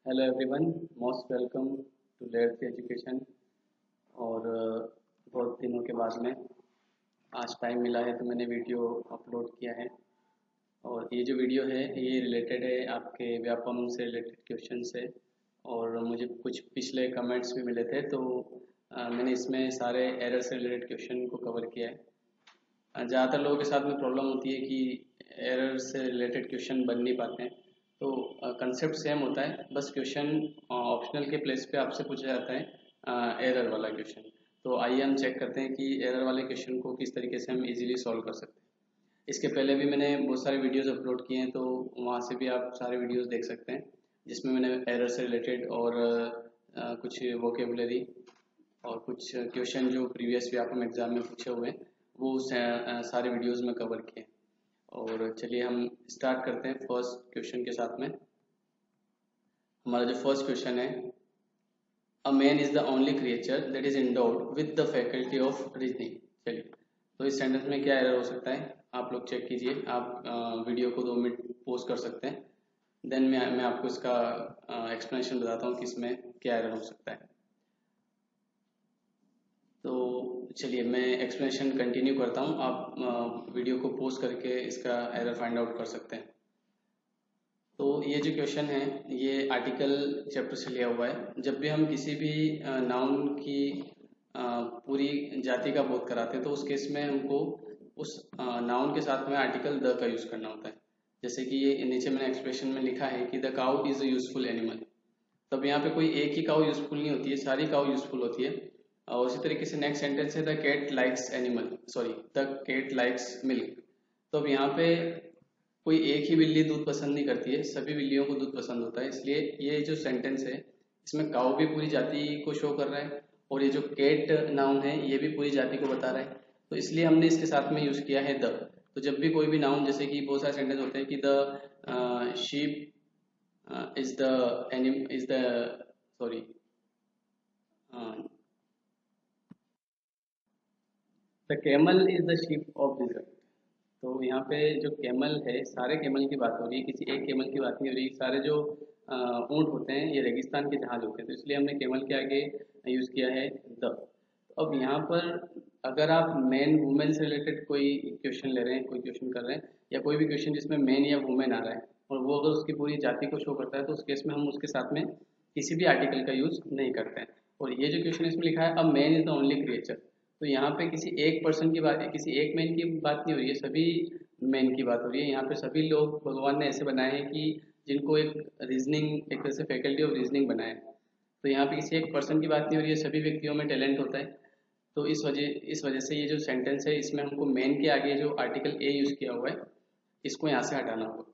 Hello everyone, most welcome to let's education. और बहुत दिनों के बाद में आज टाइम मिला है तो मैंने वीडियो अपलोड किया है। और ये जो वीडियो है ये रिलेटेड है आपके व्यापम से रिलेटेड क्वेश्चन से। और मुझे कुछ पिछले कमेंट्स भी मिले थे तो मैंने इसमें सारे एरर से रिलेटेड क्वेश्चन को कवर किया है। ज़्यादातर लोगों के साथ में प्रॉब्लम होती है कि एरर से रिलेटेड क्वेश्चन बन नहीं पाते हैं। तो कंसेप्ट सेम होता है, बस क्वेश्चन ऑप्शनल के प्लेस पे आपसे पूछा जाता है एरर वाला क्वेश्चन। तो आइए हम चेक करते हैं कि एरर वाले क्वेश्चन को किस तरीके से हम इजीली सॉल्व कर सकते हैं। इसके पहले भी मैंने बहुत सारे वीडियोस अपलोड किए हैं तो वहाँ से भी आप सारे वीडियोस देख सकते हैं, जिसमें मैंने एरर से रिलेटेड और कुछ वोकेबलरी और कुछ क्वेश्चन जो प्रीवियस व्यापम एग्जाम में पूछे हुए हैं वो सारे वीडियोस में कवर किए। और चलिए हम स्टार्ट करते हैं फर्स्ट क्वेश्चन के साथ में। हमारा जो फर्स्ट क्वेश्चन है, a man is the only creature that is endowed with the faculty of reasoning. चलिए, तो इस सेंटेंस में क्या एरर हो सकता है आप लोग चेक कीजिए। आप वीडियो को 2 मिनट पॉज कर सकते हैं, देन मैं आपको इसका एक्सप्लेनेशन बताता हूँ कि इसमें क्या एरर हो सकता है। तो चलिए मैं एक्सप्लेनेशन कंटिन्यू करता हूँ, आप वीडियो को पॉज करके इसका एरर फाइंड आउट कर सकते हैं। तो ये जो क्वेश्चन है ये आर्टिकल चैप्टर से लिया हुआ है। जब भी हम किसी भी नाउन की पूरी जाति का बोध कराते हैं तो उस केस में हमको उस नाउन के साथ में आर्टिकल द का यूज़ करना होता है। जैसे कि ये नीचे मैंने एक्सप्रेशन में लिखा है कि the cow is a useful animal. तब यहाँ पे कोई एक ही काउ यूजफुल नहीं होती है, सारी काउ यूजफुल होती है। और उसी तरीके से नेक्स्ट सेंटेंस है the cat likes animal, sorry the cat likes milk. तो अब यहाँ पे कोई एक ही बिल्ली दूध पसंद नहीं करती है, सभी बिल्लियों को दूध पसंद होता है। इसलिए ये जो सेंटेंस है इसमें काऊ भी पूरी जाति को शो कर रहा है और ये जो कैट नाउन है ये भी पूरी जाति को बता रहा है। तो इसलिए हमने इसके साथ में यूज किया है द। तो जब भी कोई भी नाउन, जैसे कि बहुत सारे सेंटेंस होते हैं कि the sheep is the एनिम is the sorry the camel is the sheep of dessert. तो यहाँ पे जो कैमल है, सारे कैमल की बात हो रही है, किसी एक कैमल की बात नहीं हो रही। सारे जो ऊँट होते हैं ये रेगिस्तान के जहाज होते हैं, तो इसलिए हमने कैमल के आगे यूज़ किया है द। तो अब यहाँ पर अगर आप मैन वुमेन से रिलेटेड कोई क्वेश्चन ले रहे हैं, कोई क्वेश्चन कर रहे हैं, या कोई भी क्वेश्चन जिसमें मैन या वुमेन आ रहा है और वो अगर उसकी पूरी जाति को शो करता है तो उस केस में हम उसके साथ में किसी भी आर्टिकल का यूज़ नहीं करते हैं। और ये जो क्वेश्चन इसमें लिखा है अब man is the only creature, तो यहाँ पे किसी एक पर्सन की बात, किसी एक मैन की बात नहीं हो रही है, सभी मैन की बात हो रही है। यहाँ पे सभी लोग भगवान ने ऐसे बनाए हैं कि जिनको एक रीजनिंग, एक तरह से फैकल्टी ऑफ रीजनिंग बनाया है। तो यहाँ पे किसी एक पर्सन की बात नहीं हो रही है, सभी व्यक्तियों में टैलेंट होता है। तो इस वजह से ये जो सेंटेंस है इसमें हमको मैन के आगे जो आर्टिकल ए यूज़ किया हुआ है इसको यहाँ से हटाना होगा।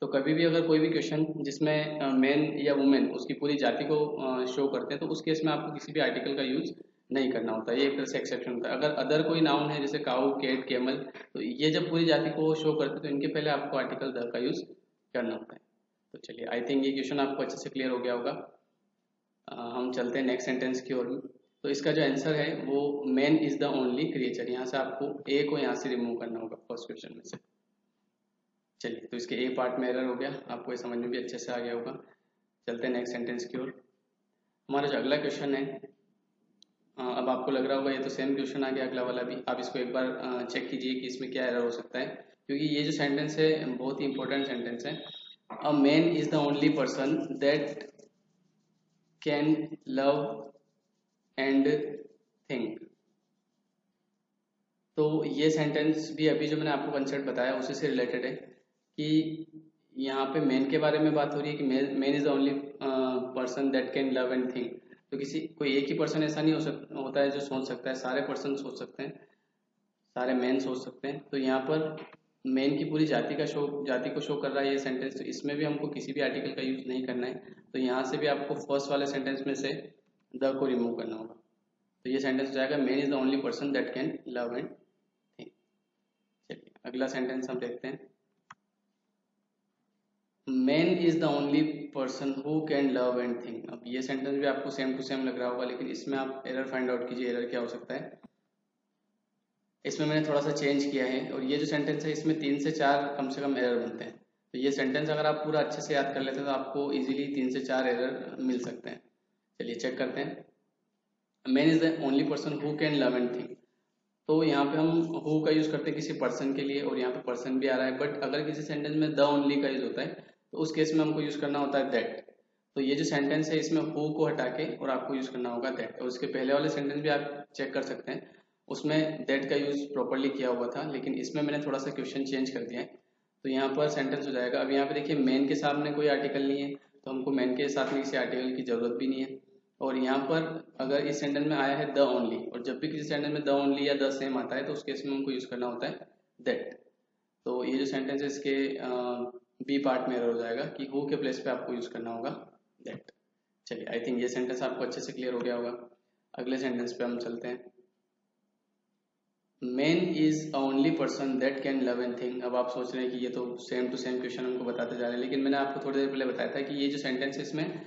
तो कभी भी अगर कोई भी क्वेश्चन जिसमें मैन या वुमेन उसकी पूरी जाति को शो करते हैं तो उस केस में आपको किसी भी आर्टिकल का यूज नहीं करना होता है। ये एक तरह से एक्सेप्शन होता है। अगर अदर कोई नाउन है जैसे काऊ, कैट, कैमल, तो ये जब पूरी जाति को शो करते हैं तो इनके पहले आपको आर्टिकल द का यूज करना होता है। तो चलिए, आई थिंक ये क्वेश्चन आपको अच्छे से क्लियर हो गया होगा। हम चलते हैं नेक्स्ट सेंटेंस की ओर। तो इसका जो आंसर है वो man is the only creature, यहाँ से आपको ए को यहाँ से रिमूव करना होगा फर्स्ट क्वेश्चन में से। चलिए, तो इसके ए पार्ट में एरर हो गया, आपको ये समझ में भी अच्छे से आ गया होगा। चलते हैं नेक्स्ट सेंटेंस की ओर। हमारा जो अगला क्वेश्चन है, अब आपको लग रहा होगा ये तो सेम क्वेश्चन आ गया अगला वाला भी। आप इसको एक बार चेक कीजिए कि इसमें क्या एरर हो सकता है, क्योंकि ये जो सेंटेंस है बहुत ही इंपॉर्टेंट सेंटेंस है। A man is the only person that can love and think. तो ये सेंटेंस भी अभी जो मैंने आपको कंसेप्ट बताया उसी से रिलेटेड है कि यहाँ पे मैन के बारे में बात हो रही है कि man is the only person that can love and think. तो किसी कोई एक ही पर्सन ऐसा नहीं होता है जो सोच सकता है, सारे पर्सन सोच सकते हैं, सारे मैन सोच सकते हैं। तो यहाँ पर मैन की पूरी जाति को शो कर रहा है ये सेंटेंस, तो इसमें भी हमको किसी भी आर्टिकल का यूज नहीं करना है। तो यहाँ से भी आपको फर्स्ट वाले सेंटेंस में से द को रिमूव करना होगा। तो ये सेंटेंस हो जाएगा man is the only person that can love and think. चलिए अगला सेंटेंस हम देखते हैं। Man is the only person who can love and think. अब ये सेंटेंस भी आपको सेम टू सेम लग रहा होगा, लेकिन इसमें आप एरर फाइंड आउट कीजिए, एरर क्या हो सकता है। इसमें मैंने थोड़ा सा चेंज किया है और ये जो सेंटेंस है इसमें 3 से 4 कम से कम एरर बनते हैं। तो ये सेंटेंस अगर आप पूरा अच्छे से याद कर लेते हैं तो आपको इजीली 3 से 4 एरर मिल सकते हैं। चलिए चेक करते हैं। Man is the only person who can love and think. तो यहाँ पे हम हु का यूज करते हैं किसी पर्सन के लिए, और यहाँ पे पर्सन भी आ रहा है, बट अगर किसी सेंटेंस में द ओनली का यूज होता है तो उस केस में हमको यूज करना होता है दैट। तो ये जो सेंटेंस है इसमें हु को हटा के और आपको यूज करना होगा दैट। और उसके पहले वाले सेंटेंस भी आप चेक कर सकते हैं, उसमें दैट का यूज प्रॉपरली किया हुआ था, लेकिन इसमें मैंने थोड़ा सा क्वेश्चन चेंज कर दिया है। तो यहाँ पर सेंटेंस हो जाएगा। अब यहाँ पे देखिए मैन के सामने कोई आर्टिकल नहीं है, तो हमको मैन के साथ में किसी आर्टिकल की जरूरत भी नहीं है। और यहाँ पर अगर इस सेंटेंस में आया है द ओनली, और जब भी किसी सेंटेंस में द ओनली या द सेम आता है तो उस केस में हमको यूज करना होता है दैट। तो ये जो सेंटेंस है इसके बी पार्ट में एरर हो जाएगा कि हु के प्लेस पे आपको यूज करना होगा दैट। चलिए आई थिंक ये सेंटेंस आपको अच्छे से क्लियर हो गया होगा। अगले सेंटेंस पे हम चलते हैं। Man is a only person that can love and think. अब आप सोच रहे हैं कि ये तो सेम टू सेम क्वेश्चन हमको बताते जा रहे हैं, लेकिन मैंने आपको थोड़ी देर पहले बताया था कि ये जो सेंटेंस है इसमें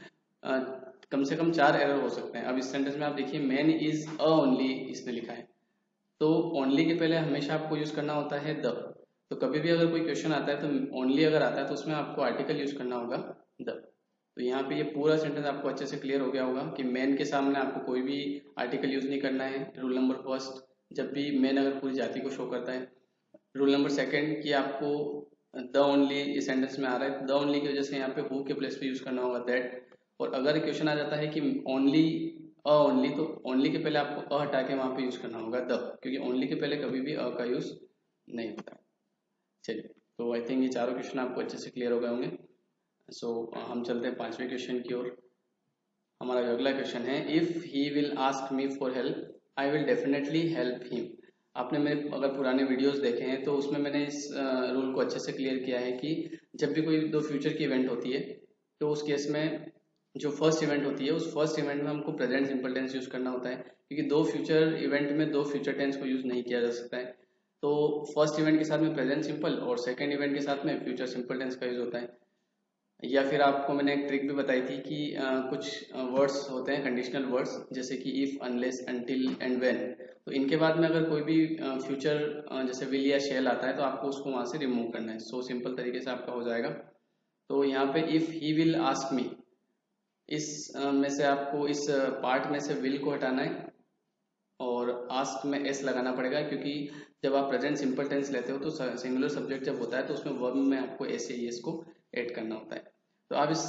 कम से कम 4 एरर हो सकते हैं। अब इस सेंटेंस में आप देखिए मैन इज अ ओनली इसने लिखा है, तो ओनली के पहले हमेशा आपको यूज करना होता है द। तो कभी भी अगर कोई क्वेश्चन आता है तो ओनली अगर आता है तो उसमें आपको आर्टिकल यूज करना होगा द। तो यहाँ पे ये पूरा सेंटेंस आपको अच्छे से क्लियर हो गया होगा कि मैन के सामने आपको कोई भी आर्टिकल यूज नहीं करना है। रूल नंबर फर्स्ट, जब भी मैन अगर पूरी जाति को शो करता है। रूल नंबर सेकंड कि आपको द ओनली इस सेंटेंस में आ रहा है, द ओनली की वजह से यहाँ पे हु के प्लेस पे यूज करना होगा दैट। और अगर क्वेश्चन आ जाता है कि ओनली अ ओनली, तो ओनली के पहले आपको अ हटा के वहां पे यूज करना होगा द, क्योंकि ओनली के पहले कभी भी अ का यूज नहीं होता है। चलिए तो आई थिंक ये चारों क्वेश्चन आपको अच्छे से क्लियर हो गए होंगे। सो हम चलते हैं 5वें क्वेश्चन की ओर। हमारा जो अगला क्वेश्चन है, if he will ask me for help I will definitely help him. आपने मेरे अगर पुराने वीडियोस देखे हैं तो उसमें मैंने इस रूल को अच्छे से क्लियर किया है कि जब भी कोई दो फ्यूचर की इवेंट होती है तो उस केस में जो फर्स्ट इवेंट होती है उस फर्स्ट इवेंट में हमको प्रेजेंट सिंपल टेंस यूज करना होता है, क्योंकि दो फ्यूचर इवेंट में दो फ्यूचर टेंस को यूज नहीं किया जा सकता है। तो फर्स्ट इवेंट के साथ में प्रेजेंट सिंपल और सेकेंड इवेंट के साथ में फ्यूचर सिंपल टेंस का यूज होता है। या फिर आपको मैंने एक ट्रिक भी बताई थी कि कुछ वर्ड्स होते हैं कंडीशनल वर्ड्स, जैसे कि if, unless, until and when. तो इनके बाद में अगर कोई भी फ्यूचर जैसे विल या शेल आता है तो आपको उसको वहां से रिमूव करना है। सो सिंपल तरीके से आपका हो जाएगा। तो यहाँ पे if he will ask me, इस में से आपको इस पार्ट में से विल को हटाना है और आस्क में एस लगाना पड़ेगा, क्योंकि जब आप प्रेजेंट सिंपल टेंस लेते हो तो सिंगुलर सब्जेक्ट जब होता है तो उसमें वर्ब में आपको एस या एस को ऐड करना होता है। तो आप इस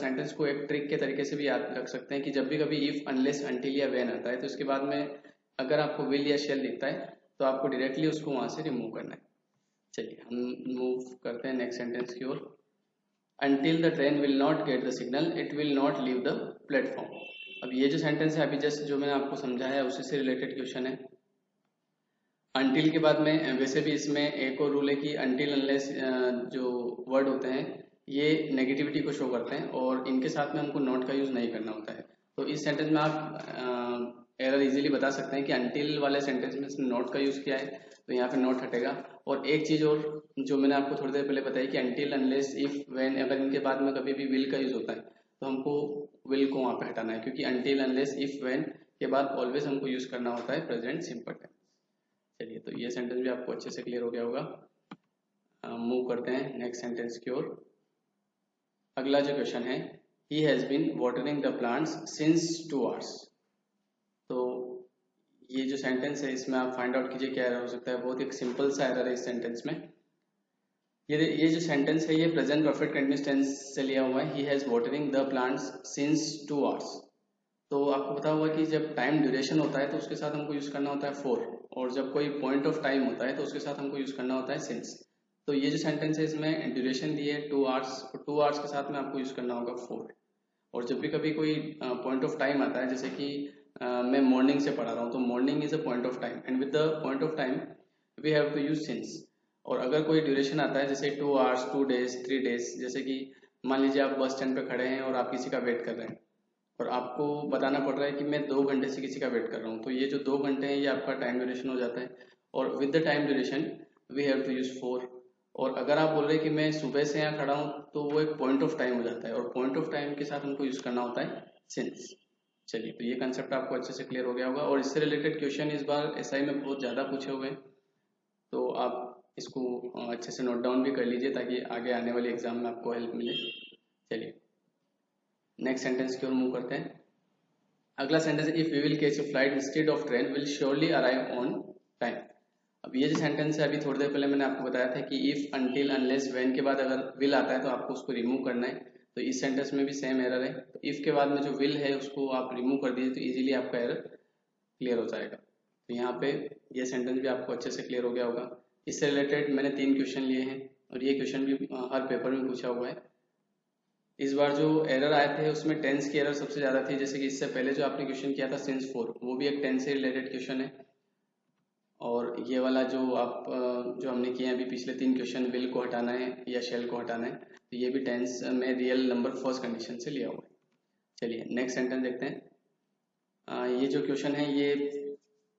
सेंटेंस को एक ट्रिक के तरीके से भी याद रख सकते हैं कि जब भी कभी इफ, अनलेस, अनटिल या व्हेन आता है तो इसके बाद में अगर आपको विल या शेल दिखता है तो आपको डायरेक्टली उसको वहां से रिमूव करना है। चलिए हम मूव करते हैं नेक्स्ट सेंटेंस की ओर। Until the train will not get the signal, it will not leave the platform। अब ये जो सेंटेंस है अभी जस्ट जो मैंने आपको समझाया है उसी से रिलेटेड क्वेश्चन है। Until के बाद में वैसे भी इसमें एक और रूल है कि until unless जो वर्ड होते हैं ये नेगेटिविटी को शो करते हैं और इनके साथ में हमको नॉट का यूज नहीं करना होता है। तो इस सेंटेंस में आप एरर इजीली बता सकते हैं कि until वाले सेंटेंस में इसने नॉट का यूज किया है तो यहाँ पे नॉट हटेगा। और एक चीज और जो मैंने आपको थोड़ी देर पहले बताई कि until, unless, if, when, अगर इनके बाद में कभी भी will का यूज होता है तो हमको will को वहां पे हटाना है, क्योंकि until, unless, if, when के बाद ऑलवेज हमको यूज करना होता है प्रेजेंट सिंपल टेंस। चलिए तो ये सेंटेंस भी आपको अच्छे से क्लियर हो गया होगा। मूव करते हैं नेक्स्ट सेंटेंस की ओर। अगला जो क्वेश्चन है, he has been watering the plants since 2 hours। तो ये जो सेंटेंस है इसमें आप फाइंड आउट कीजिए क्या एरर हो सकता है। बहुत एक सिंपल सा एरर है इस सेंटेंस में। ये जो सेंटेंस है ये प्रेजेंट परफेक्ट कंटिन्यूअस टेंस से लिया हुआ है। He has watering the plants since 2 hours। तो आपको पता होगा कि जब टाइम ड्यूरेशन होता है तो उसके साथ हमको यूज करना होता है फॉर, और जब कोई पॉइंट ऑफ टाइम होता है तो उसके साथ हमको यूज करना होता है सिंस। तो ये जो सेंटेंस है इसमें ड्यूरेशन दी है 2 hours, और 2 hours के साथ में आपको यूज करना होगा फॉर। और जब भी कभी कोई पॉइंट ऑफ टाइम आता है, जैसे कि मैं मॉर्निंग से पढ़ा रहा हूँ तो morning is a point of time and with the point of time we have to use since. और अगर कोई ड्यूरेशन आता है जैसे 2 hours, 2 days, 3 days, जैसे कि मान लीजिए आप बस स्टैंड पे खड़े हैं और आप किसी का वेट कर रहे हैं और आपको बताना पड़ रहा है कि मैं 2 घंटे से किसी का वेट कर रहा हूँ, तो ये जो 2 घंटे हैं ये आपका टाइम ड्यूरेशन हो जाता है। और with the time duration we have to use for. और अगर आप बोल रहे हैं कि मैं सुबह से यहाँ खड़ा हूँ तो वो एक पॉइंट ऑफ टाइम हो जाता है, और पॉइंट ऑफ टाइम के साथ हमको यूज करना होता है सिंस। चलिए तो ये कंसेप्ट आपको अच्छे से क्लियर हो गया होगा। और इससे रिलेटेड क्वेश्चन इस बार एसआई में बहुत ज़्यादा पूछे हुए हैं, तो आप इसको अच्छे से नोट डाउन भी कर लीजिए ताकि आगे आने वाले एग्जाम में आपको हेल्प मिले। चलिए नेक्स्ट सेंटेंस की ओर मूव करते हैं। अगला sentence, if we will catch a flight instead of train will surely arrive on time. अब ये जो सेंटेंस है, अभी थोड़ी देर पहले मैंने आपको बताया था कि इफ, अनटिल, अनलेस, व्हेन के बाद अगर विल आता है तो आपको उसको रिमूव करना है। तो इस सेंटेंस में भी सेम एरर है। तो इफ के बाद में जो विल है उसको आप रिमूव कर दीजिए तो इजीली आपका एरर क्लियर हो जाएगा। तो यहाँ पे ये सेंटेंस भी आपको अच्छे से क्लियर हो गया होगा। इससे रिलेटेड मैंने 3 क्वेश्चन लिए हैं और ये क्वेश्चन भी हर पेपर में पूछा हुआ है। इस बार जो एरर आए थे उसमें टेंस की एरर सबसे ज़्यादा थी, जैसे कि इससे पहले जो आपने क्वेश्चन किया था सिंस 4, वो भी एक टेंस से रिलेटेड क्वेश्चन है। और ये वाला जो जो हमने किया है अभी पिछले 3 क्वेश्चन, विल को हटाना है या शेल को हटाना है, तो ये भी टेंस में रियल नंबर फर्स्ट कंडीशन से लिया हुआ है। चलिए नेक्स्ट सेंटेंस देखते हैं। ये जो क्वेश्चन है ये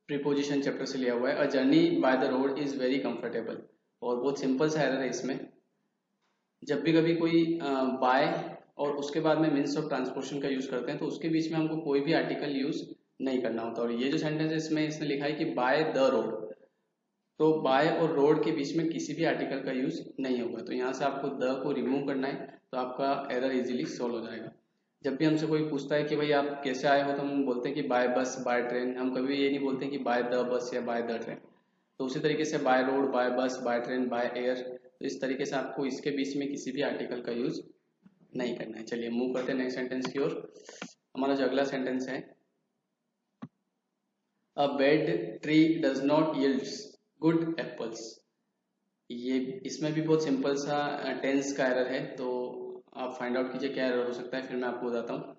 प्रीपोजिशन चैप्टर से लिया हुआ है। A journey by the road is very comfortable. और बहुत सिंपल सा एरर है इसमें। जब भी कभी कोई बाय और उसके बाद में मीन्स ऑफ ट्रांसपोर्टेशन का यूज़ करते हैं तो उसके बीच में हमको कोई भी आर्टिकल यूज़ नहीं करना होता। और ये जो सेंटेंस है इसमें इसने लिखा है कि बाय द रोड, तो बाय और रोड के बीच में किसी भी आर्टिकल का यूज़ नहीं होगा। तो यहाँ से आपको द को रिमूव करना है तो आपका एरर इजीली सॉल्व हो जाएगा। जब भी हमसे कोई पूछता है कि भाई आप कैसे आए हो तो हम बोलते हैं कि बाय बस, बाय ट्रेन। हम कभी ये नहीं बोलते कि बाय द बस या बाय द ट्रेन। तो उसी तरीके से बाय रोड, बाय बस, बाय ट्रेन, बाय एयर, तो इस तरीके से आपको इसके बीच में किसी भी आर्टिकल का यूज नहीं करना है। चलिए मूव करते हैं नेक्स्ट सेंटेंस की ओर। हमारा जो अगला सेंटेंस है, a bad tree does not yields good apples. ये इसमें भी बहुत सिंपल सा टेंस का एरर है, तो आप फाइंड आउट कीजिए क्या एरर हो सकता है, फिर मैं आपको बताता हूँ।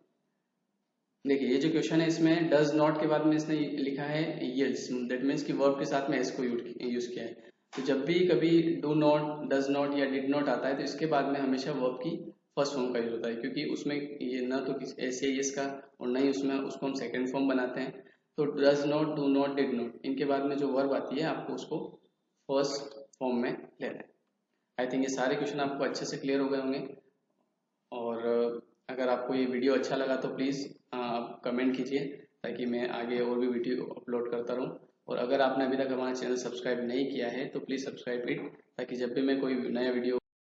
देखिए ये जो क्वेश्चन है इसमें डज नॉट के बाद में इसने लिखा है यील्ड्स, दैट मीन्स कि वर्ब के साथ में एस को यूज किया है। तो जब भी कभी डू नॉट, डज नॉट या डिड नॉट आता है तो इसके बाद में हमेशा वर्ब की फर्स्ट फॉर्म का यूज होता है, क्योंकि उसमें ये ना तो एस या यस का और ना ही उसमें उसको हम सेकंड फॉर्म बनाते हैं। तो does not, do not, did not, इनके बाद में जो वर्ब आती है आपको उसको फर्स्ट फॉर्म में लेना है। आई थिंक ये सारे क्वेश्चन आपको अच्छे से क्लियर हो गए होंगे। और अगर आपको ये वीडियो अच्छा लगा तो प्लीज़ आप कमेंट कीजिए ताकि मैं आगे और भी वीडियो अपलोड करता रहूँ। और अगर आपने अभी तक हमारा चैनल सब्सक्राइब नहीं किया है तो प्लीज़ सब्सक्राइब इट, ताकि जब भी मैं कोई नया वीडियो